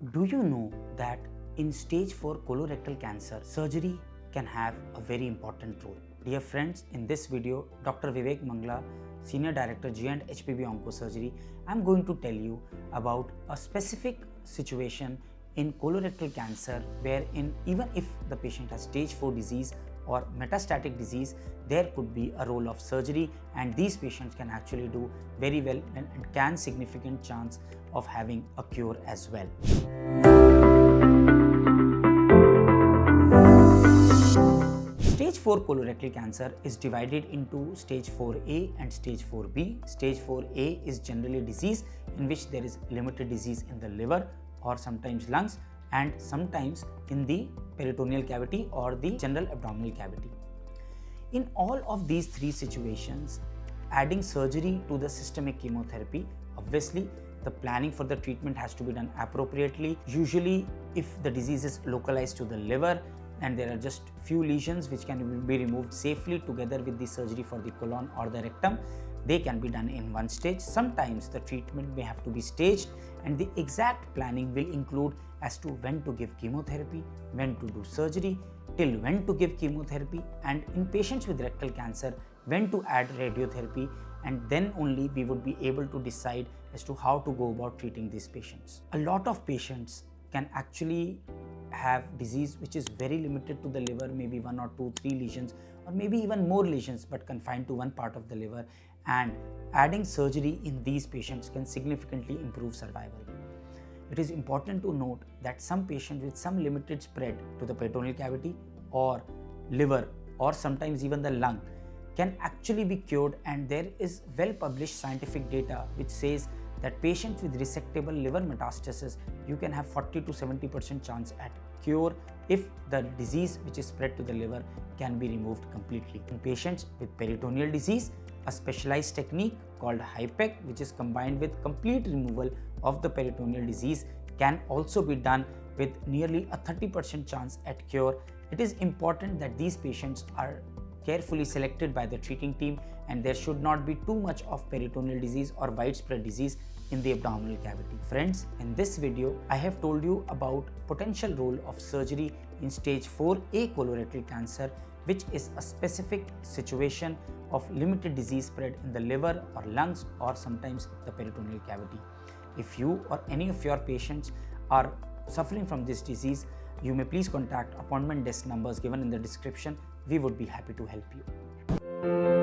Do you know that in stage 4 colorectal cancer, surgery can have a very important role? Dear friends, in this video, Dr. Vivek Mangla, Senior Director G and HPB Onco Surgery, I am going to tell you about a specific situation in colorectal cancer wherein even if the patient has stage 4 disease or metastatic disease, there could be a role of surgery, and these patients can actually do very well and can significant chance of having a cure as well. Stage 4 colorectal cancer is divided into stage 4A and stage 4B. Stage 4A is generally disease in which there is limited disease in the liver or sometimes lungs and sometimes in the peritoneal cavity or the general abdominal cavity. In all of these three situations, adding surgery to the systemic chemotherapy, obviously the planning for the treatment has to be done appropriately. Usually if the disease is localized to the liver and there are just few lesions which can be removed safely together with the surgery for the colon or the rectum, they can be done in one stage. Sometimes the treatment may have to be staged, and the exact planning will include as to when to give chemotherapy, when to do surgery, till when to give chemotherapy, and in patients with rectal cancer, when to add radiotherapy, and then only we would be able to decide as to how to go about treating these patients. A lot of patients can actually have disease which is very limited to the liver, maybe 1 or 2, 3 lesions, or maybe even more lesions but confined to one part of the liver, and adding surgery in these patients can significantly improve survival. It is important to note that some patients with some limited spread to the peritoneal cavity or liver or sometimes even the lung can actually be cured, and there is well published scientific data which says that patients with resectable liver metastasis, you can have 40 to 70% chance at cure if the disease which is spread to the liver can be removed completely. In patients with peritoneal disease, a specialized technique called HIPEC, which is combined with complete removal of the peritoneal disease, can also be done with nearly a 30% chance at cure. It is important that these patients are carefully selected by the treating team, and there should not be too much of peritoneal disease or widespread disease in the abdominal cavity. Friends, in this video, I have told you about potential role of surgery in stage 4A colorectal cancer, which is a specific situation of limited disease spread in the liver or lungs or sometimes the peritoneal cavity. If you or any of your patients are suffering from this disease, you may please contact appointment desk numbers given in the description. We would be happy to help you.